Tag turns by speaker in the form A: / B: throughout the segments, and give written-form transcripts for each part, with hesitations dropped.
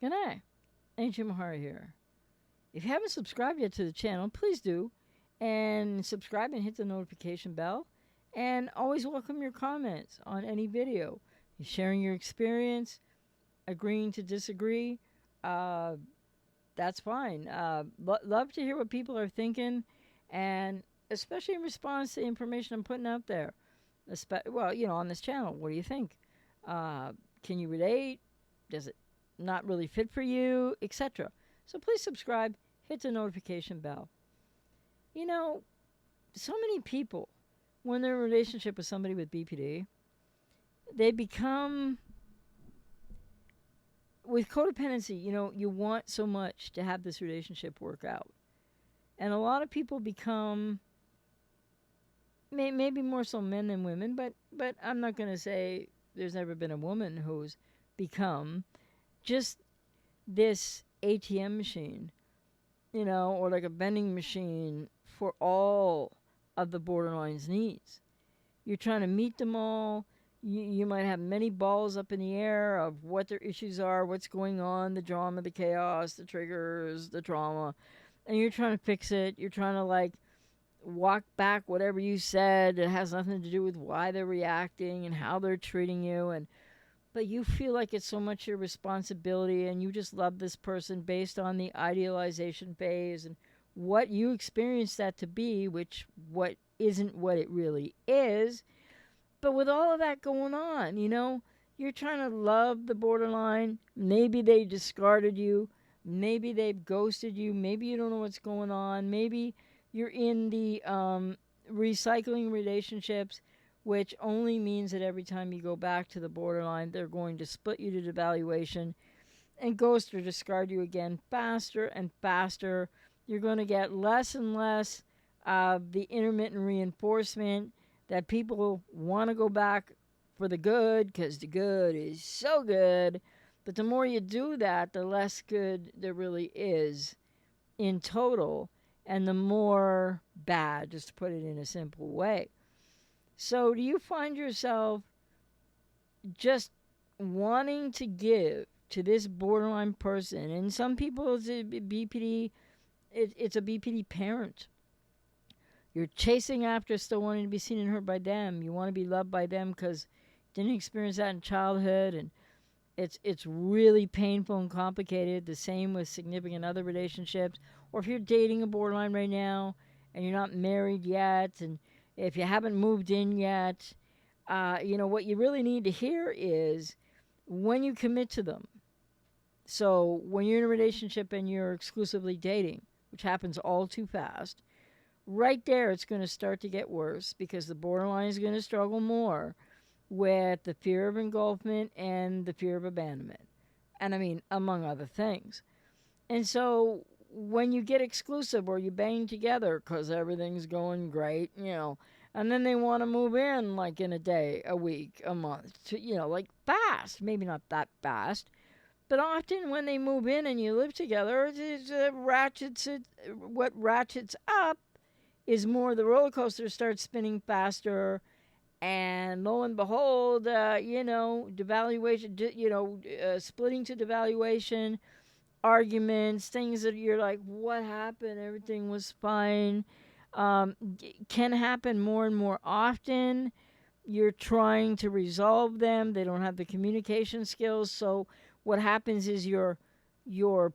A: Good night. Ancient Mahara here. If you haven't subscribed yet to the channel, please do. And subscribe and hit the notification bell. And always welcome your comments on any video. You're sharing your experience, agreeing to disagree. Uh, that's fine. Love to hear what people are thinking, and especially in response to the information I'm putting out there. Well, on this channel, what do you think? Uh, can you relate? Does it not really fit for you, etc.? So please subscribe, hit the notification bell. You know, so many people, when they're in a relationship with somebody with BPD, they become, with codependency, you want so much to have this relationship work out. And a lot of people become, maybe more so men than women, but I'm not going to say there's never been a woman who's become just this ATM machine, or like a vending machine for all of the borderline's needs. You're trying to meet them all. You might have many balls up in the air of what their issues are, what's going on, the drama, the chaos, the triggers, the trauma, and you're trying to fix it. You're trying to walk back whatever you said. It has nothing to do with why they're reacting and how they're treating you, and but you feel like it's so much your responsibility, and you just love this person based on the idealization phase and what you experience that to be, which what isn't what it really is. But with all of that going on, you're trying to love the borderline. Maybe they discarded you. Maybe they've ghosted you. Maybe you don't know what's going on. Maybe you're in the recycling relationships, which only means that every time you go back to the borderline, they're going to split you to devaluation and ghost or discard you again faster and faster. You're going to get less and less of the intermittent reinforcement that people want to go back for the good because the good is so good. But the more you do that, the less good there really is in total, and the more bad, just to put it in a simple way. So, do you find yourself just wanting to give to this borderline person? And some people, it's a BPD, it's a BPD parent. You're chasing after, still wanting to be seen and heard by them. You want to be loved by them because you didn't experience that in childhood, and it's really painful and complicated. The same with significant other relationships, or if you're dating a borderline right now and you're not married yet, and if you haven't moved in yet, what you really need to hear is when you commit to them. So when you're in a relationship and you're exclusively dating, which happens all too fast, right there it's going to start to get worse because the borderline is going to struggle more with the fear of engulfment and the fear of abandonment. And I mean, among other things. And so when you get exclusive or you bang together because everything's going great, and then they want to move in like in a day, a week, a month, like fast. Maybe not that fast. But often when they move in and you live together, what ratchets up is more the roller coaster starts spinning faster, and lo and behold, devaluation, splitting to devaluation, arguments, things that you're like, what happened? Everything was fine. Can happen more and more often. You're trying to resolve them. They don't have the communication skills. So what happens is you're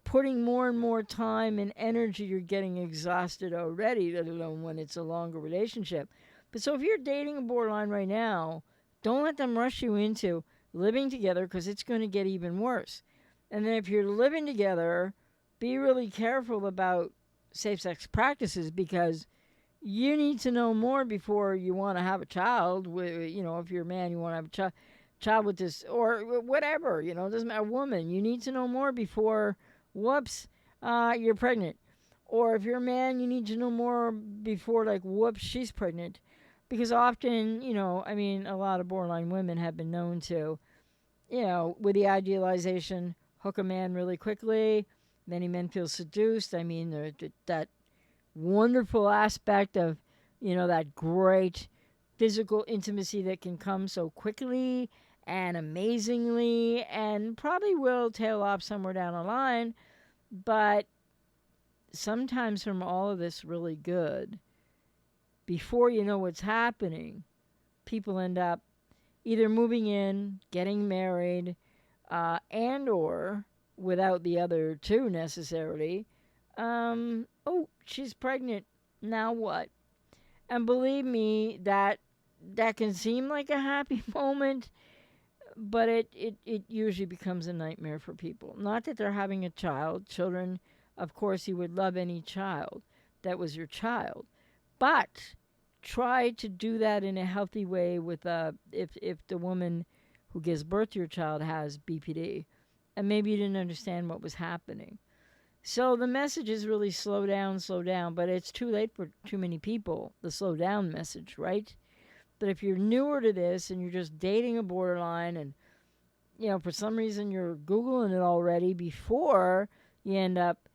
A: putting more and more time and energy. You're getting exhausted already, let alone when it's a longer relationship. But so if you're dating a borderline right now, don't let them rush you into living together because it's going to get even worse. And then if you're living together, be really careful about safe sex practices because you need to know more before you want to have a child. If you're a man, you want to have a child with this or whatever. It doesn't matter. A woman, you need to know more before, whoops, you're pregnant. Or if you're a man, you need to know more before, like, whoops, she's pregnant. Because often, a lot of borderline women have been known to, with the idealization, hook a man really quickly. Many men feel seduced. I mean, that wonderful aspect of, that great physical intimacy that can come so quickly and amazingly and probably will tail off somewhere down the line. But sometimes from all of this really good, before you know what's happening, people end up either moving in, getting married, and or without the other two necessarily. Oh, she's pregnant. Now what? And believe me, that can seem like a happy moment, but it usually becomes a nightmare for people. Not that they're having a child. Children, of course, you would love any child that was your child. But try to do that in a healthy way with if the woman who gives birth to your child has BPD and maybe you didn't understand what was happening. So the message is really slow down, but it's too late for too many people, the slow down message, right? But if you're newer to this and you're just dating a borderline and for some reason you're Googling it already before you end up,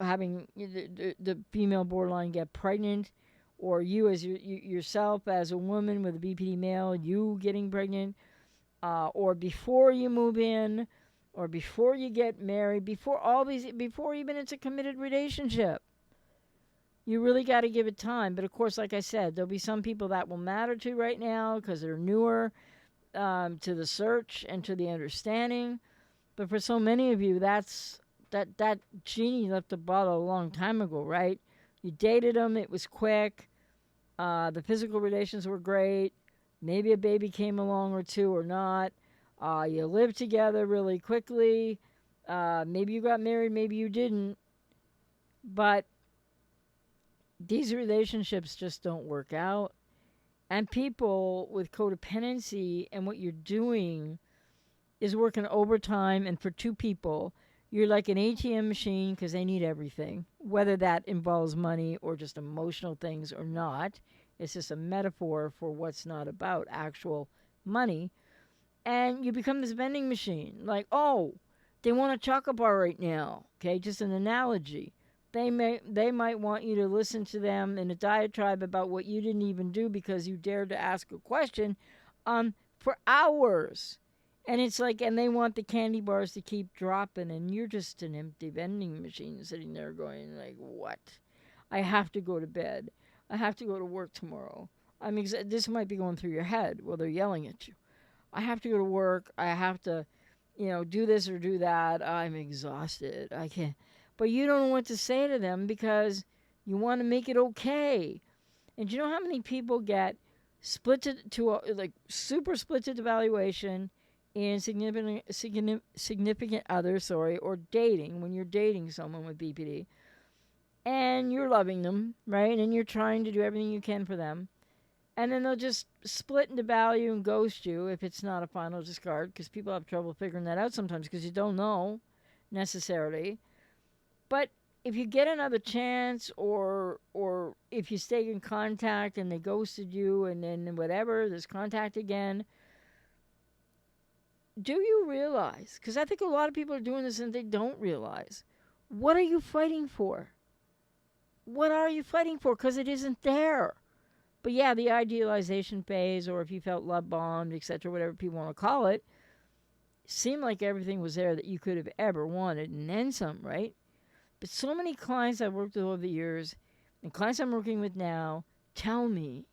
A: having the female borderline get pregnant, or you as yourself as a woman with a BPD male, you getting pregnant, or before you move in, or before you get married, before even it's a committed relationship. You really got to give it time. But of course, like I said, there'll be some people that will matter to right now because they're newer to the search and to the understanding. But for so many of you, that genie left the bottle a long time ago, right? You dated them, it was quick. The physical relations were great. Maybe a baby came along or two or not. You lived together really quickly. Maybe you got married, maybe you didn't. But these relationships just don't work out. And people with codependency and what you're doing is working overtime. And for two people, you're like an ATM machine because they need everything, whether that involves money or just emotional things or not. It's just a metaphor for what's not about actual money. And you become this vending machine. Like, oh, they want a chocolate bar right now. Okay, just an analogy. They might want you to listen to them in a diatribe about what you didn't even do because you dared to ask a question for hours. And it's like, and they want the candy bars to keep dropping, and you're just an empty vending machine sitting there going like, what? I have to go to bed. I have to go to work tomorrow. This might be going through your head while they're yelling at you. I have to go to work. I have to, do this or do that. I'm exhausted. I can't. But you don't know what to say to them because you want to make it okay. And do you know how many people get super split to evaluation in significant others, or dating, when you're dating someone with BPD, and you're loving them, right? And you're trying to do everything you can for them. And then they'll just split into value and ghost you if it's not a final discard, because people have trouble figuring that out sometimes because you don't know necessarily. But if you get another chance, or if you stay in contact and they ghosted you and then whatever, there's contact again, do you realize, because I think a lot of people are doing this and they don't realize, what are you fighting for? What are you fighting for? Because it isn't there. But yeah, the idealization phase, or if you felt love bombed, etc., whatever people want to call it, seemed like everything was there that you could have ever wanted and then some, right? But so many clients I've worked with over the years, and clients I'm working with now, tell me,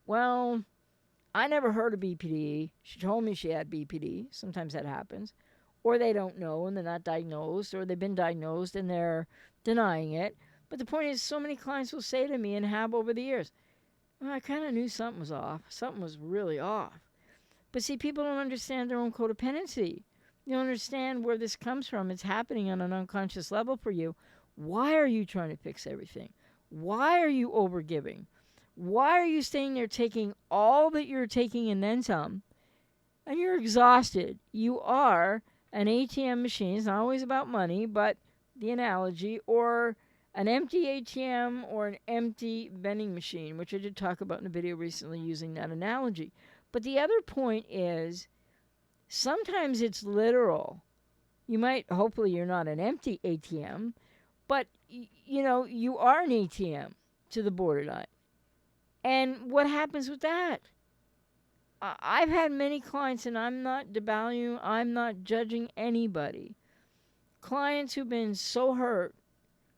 A: well, I never heard of BPD. She told me she had BPD. Sometimes that happens. Or they don't know and they're not diagnosed, or they've been diagnosed and they're denying it. But the point is, so many clients will say to me, and have over the years, well, I kind of knew something was off. Something was really off. But see, people don't understand their own codependency. You don't understand where this comes from. It's happening on an unconscious level for you. Why are you trying to fix everything? Why are you overgiving? Why are you staying there taking all that you're taking and then some? And you're exhausted. You are an ATM machine. It's not always about money, but the analogy, or an empty ATM or an empty vending machine, which I did talk about in a video recently using that analogy. But the other point is, sometimes it's literal. Hopefully you're not an empty ATM, but you are an ATM to the borderline. And what happens with that? I've had many clients, and I'm not devaluing, I'm not judging anybody. Clients who've been so hurt,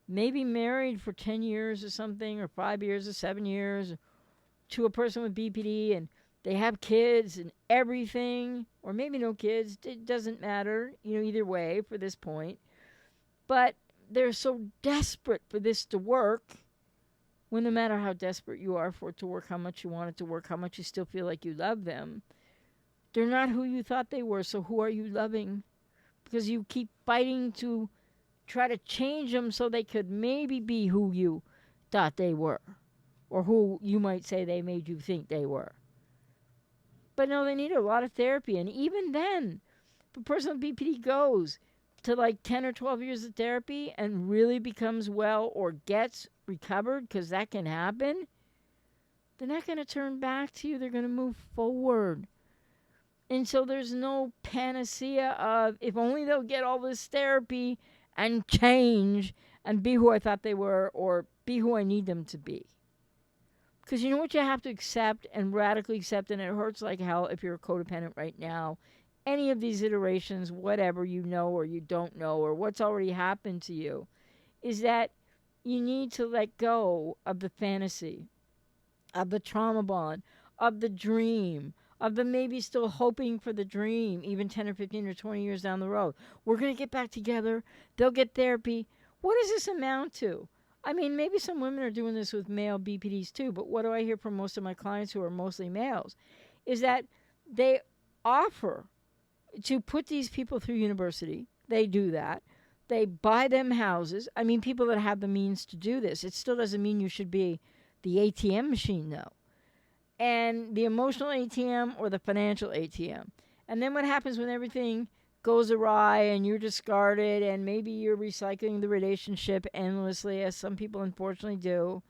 A: maybe married for 10 years or something, or 5 years or 7 years, to a person with BPD, and they have kids and everything, or maybe no kids, it doesn't matter, either way for this point. But they're so desperate for this to work, when no matter how desperate you are for it to work, how much you want it to work, how much you still feel like you love them, they're not who you thought they were. So who are you loving? Because you keep fighting to try to change them so they could maybe be who you thought they were, or who you might say they made you think they were. But no, they need a lot of therapy. And even then, if a person with BPD goes to like 10 or 12 years of therapy and really becomes well or gets recovered, because that can happen, they're not going to turn back to you. They're going to move forward. And so there's no panacea of, if only they'll get all this therapy and change and be who I thought they were, or be who I need them to be. Because you know what you have to accept, and radically accept, and it hurts like hell if you're a codependent right now. Any of these iterations, whatever you know or you don't know, or what's already happened to you, is that you need to let go of the fantasy, of the trauma bond, of the dream, of the maybe still hoping for the dream, even 10 or 15 or 20 years down the road. We're going to get back together. They'll get therapy. What does this amount to? I mean, maybe some women are doing this with male BPDs too, but what do I hear from most of my clients, who are mostly males, is that they offer to put these people through university. They do that. They buy them houses. I mean, people that have the means to do this. It still doesn't mean you should be the ATM machine, though. And the emotional ATM or the financial ATM. And then what happens when everything goes awry and you're discarded, and maybe you're recycling the relationship endlessly, as some people unfortunately do?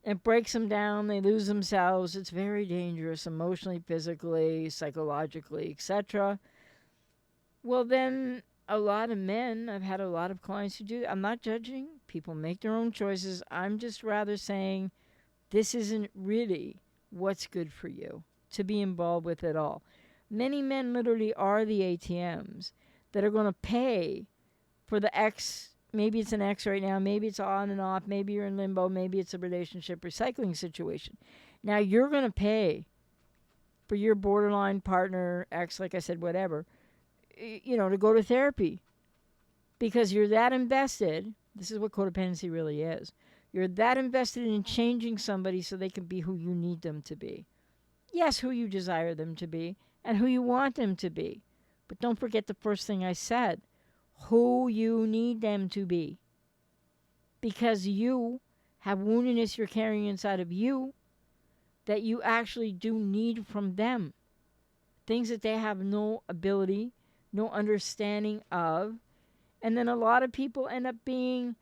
A: It breaks them down. They lose themselves. It's very dangerous emotionally, physically, psychologically, etc. Well, then a lot of men, I've had a lot of clients who do. I'm not judging. People make their own choices. I'm just rather saying this isn't really what's good for you to be involved with at all. Many men literally are the ATMs that are going to pay for the X. Maybe it's an X right now. Maybe it's on and off. Maybe you're in limbo. Maybe it's a relationship recycling situation. Now you're going to pay for your borderline partner, X, like I said, whatever, to go to therapy, because you're that invested. This is what codependency really is. You're that invested in changing somebody so they can be who you need them to be. Yes, who you desire them to be and who you want them to be. But don't forget the first thing I said, who you need them to be. Because you have woundedness you're carrying inside of you that you actually do need from them. Things that they have no ability, no understanding of. And then a lot of people end up being,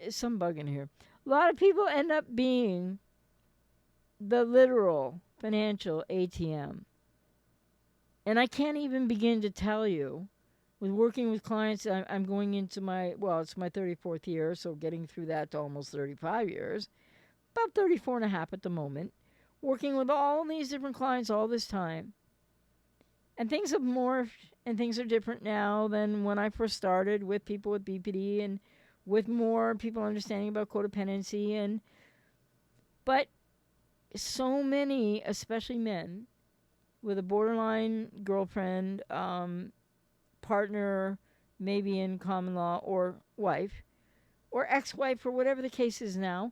A: some bug in here, a lot of people end up being the literal financial ATM. And I can't even begin to tell you, with working with clients, I'm going into it's my 34th year, so getting through that to almost 35 years, about 34 and a half at the moment, working with all these different clients all this time. And things have morphed, and things are different now than when I first started with people with BPD, and with more people understanding about codependency. But so many, especially men, with a borderline girlfriend, partner, maybe in common law, or wife, or ex-wife, or whatever the case is now,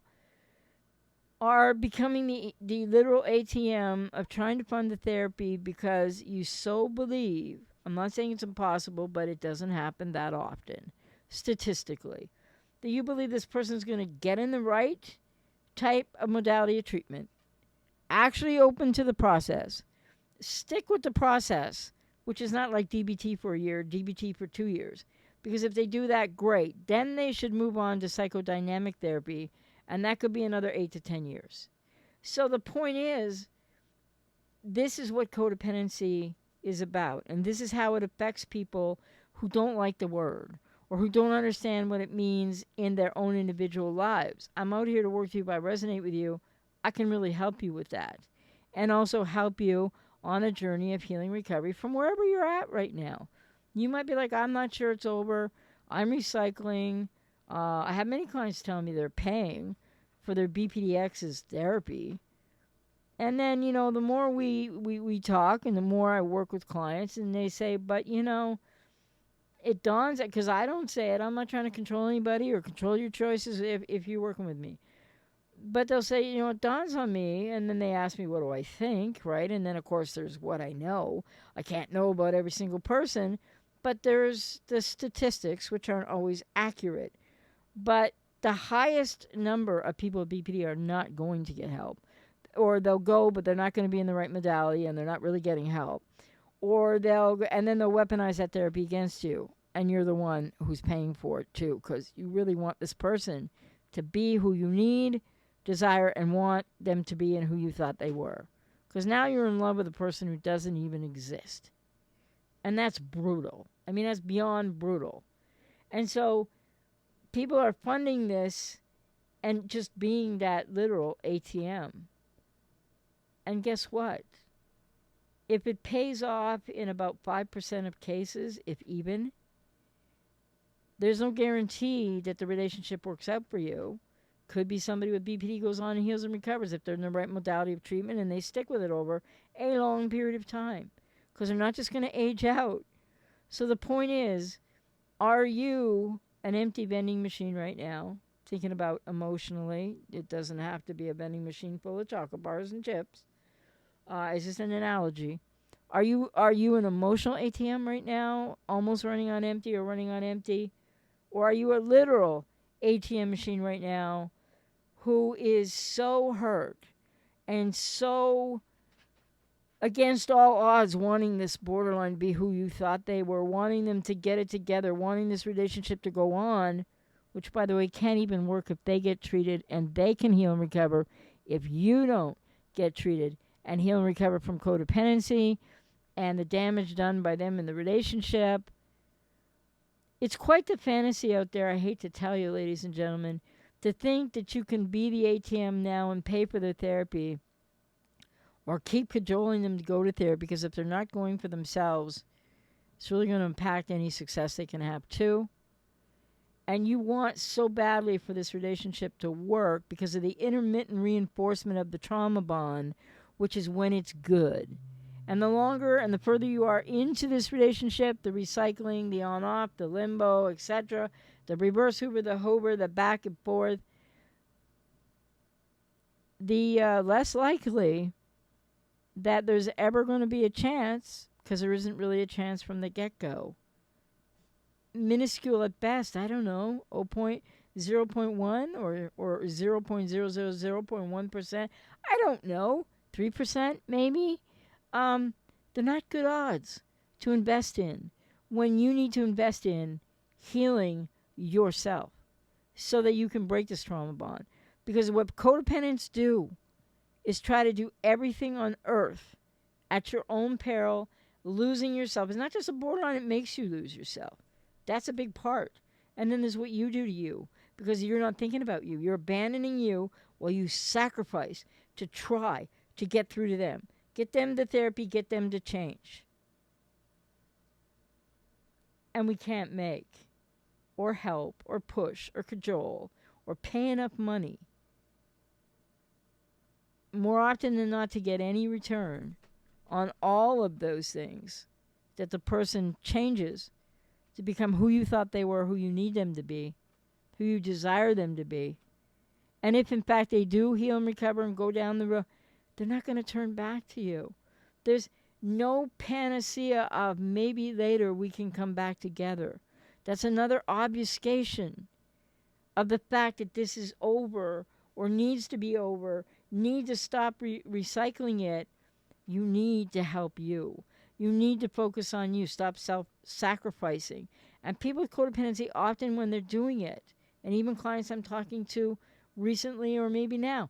A: are becoming the literal ATM of trying to fund the therapy because you so believe, I'm not saying it's impossible, but it doesn't happen that often, statistically, that you believe this person's going to get in the right type of modality of treatment, actually open to the process, stick with the process, which is not like DBT for a year, DBT for 2 years. Because if they do that, great. Then they should move on to psychodynamic therapy, and that could be another 8 to 10 years. So the point is, this is what codependency is about. And this is how it affects people who don't like the word, or who don't understand what it means in their own individual lives. I'm out here to work with you. If I resonate with you, I can really help you with that. and also help you on a journey of healing recovery from wherever you're at right now. You might be like, I'm not sure it's over. I'm recycling. I have many clients telling me they're paying for their BPDX's therapy. And then, the more we talk and the more I work with clients, and they say, but, it dawns, because I don't say it. I'm not trying to control anybody or control your choices if you're working with me. But they'll say, it dawns on me, and then they ask me, what do I think, right? And then, of course, there's what I know. I can't know about every single person, but there's the statistics, which aren't always accurate. But the highest number of people with BPD are not going to get help. Or they'll go, but they're not going to be in the right modality, and they're not really getting help. Or and then they'll weaponize that therapy against you, and you're the one who's paying for it too, because you really want this person to be who you need, desire, and want them to be, and who you thought they were. Because now you're in love with a person who doesn't even exist. And that's brutal. I mean, that's beyond brutal. And so people are funding this and just being that literal ATM. And guess what? If it pays off in about 5% of cases, if even, there's no guarantee that the relationship works out for you. Could be somebody with BPD goes on and heals and recovers if they're in the right modality of treatment and they stick with it over a long period of time, because they're not just going to age out. So the point is, are you an empty vending machine right now, thinking about emotionally? It doesn't have to be a vending machine full of chocolate bars and chips. It's just an analogy. Are you an emotional ATM right now, almost running on empty or running on empty? Or are you a literal ATM machine right now who is so hurt and so against all odds wanting this borderline to be who you thought they were, wanting them to get it together, wanting this relationship to go on, which, by the way, can't even work if they get treated, and they can heal and recover if you don't get treated and heal and recover from codependency and the damage done by them in the relationship. It's quite the fantasy out there, I hate to tell you, ladies and gentlemen, to think that you can be the ATM now and pay for their therapy or keep cajoling them to go to therapy, because if they're not going for themselves, it's really going to impact any success they can have too. And you want so badly for this relationship to work because of the intermittent reinforcement of the trauma bond, which is when it's good. And the longer and the further you are into this relationship, the recycling, the on-off, the limbo, etc., the reverse Hoover, the hover, the back and forth, the less likely that there's ever going to be a chance, because there isn't really a chance from the get-go. Minuscule at best, I don't know, 0.1 or 0.000.1%. I don't know. 3% maybe. They're not good odds to invest in when you need to invest in healing yourself so that you can break this trauma bond. Because what codependents do is try to do everything on earth at your own peril, losing yourself. It's not just a borderline, it makes you lose yourself. That's a big part. And then there's what you do to you, because you're not thinking about you. You're abandoning you while you sacrifice to try to get through to them. Get them to therapy, get them to change. And we can't make or help or push or cajole or pay enough money, more often than not, to get any return on all of those things, that the person changes to become who you thought they were, who you need them to be, who you desire them to be. And if, in fact, they do heal and recover and go down the road, they're not going to turn back to you. There's no panacea of maybe later we can come back together. That's another obfuscation of the fact that this is over or needs to be over, need to stop recycling it. You need to help you. You need to focus on you. Stop self-sacrificing. And people with codependency, often when they're doing it, and even clients I'm talking to recently or maybe now,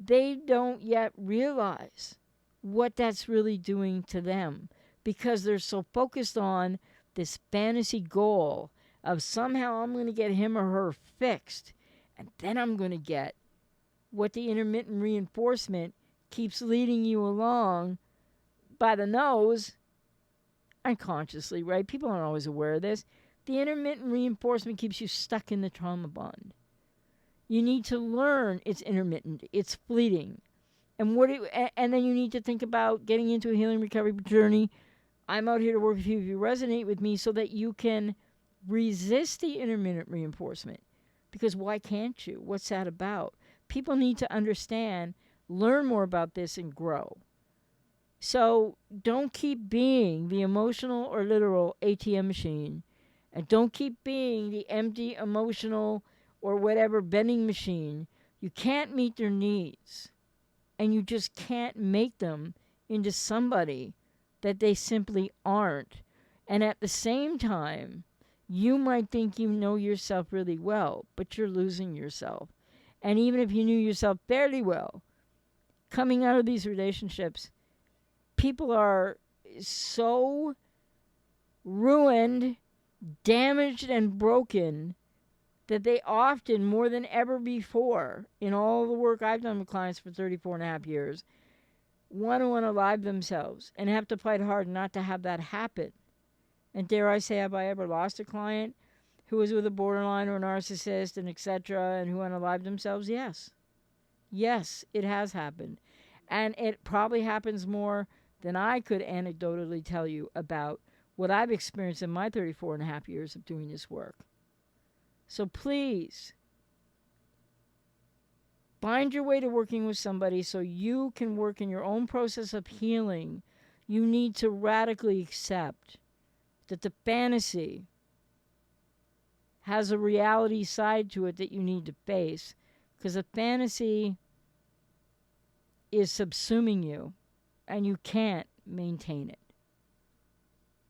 A: they don't yet realize what that's really doing to them, because they're so focused on this fantasy goal of somehow I'm going to get him or her fixed, and then I'm going to get what the intermittent reinforcement keeps leading you along by the nose unconsciously, right? People aren't always aware of this. The intermittent reinforcement keeps you stuck in the trauma bond. You need to learn it's intermittent, it's fleeting. And then you need to think about getting into a healing recovery journey. I'm out here to work with you if you resonate with me so that you can resist the intermittent reinforcement. Because why can't you? What's that about? People need to understand, learn more about this, and grow. So don't keep being the emotional or literal ATM machine, and don't keep being the empty emotional or whatever vending machine. You can't meet their needs, and you just can't make them into somebody that they simply aren't. And at the same time, you might think you know yourself really well, but you're losing yourself. And even if you knew yourself fairly well, coming out of these relationships, people are so ruined, damaged, and broken that they often, more than ever before, in all the work I've done with clients for 34 and a half years, want to unalive themselves and have to fight hard not to have that happen. And dare I say, have I ever lost a client who was with a borderline or a narcissist and etc. and who unalived themselves? Yes. Yes, it has happened. And it probably happens more than I could anecdotally tell you about what I've experienced in my 34 and a half years of doing this work. So please, find your way to working with somebody so you can work in your own process of healing. You need to radically accept that the fantasy has a reality side to it that you need to face, because the fantasy is subsuming you and you can't maintain it.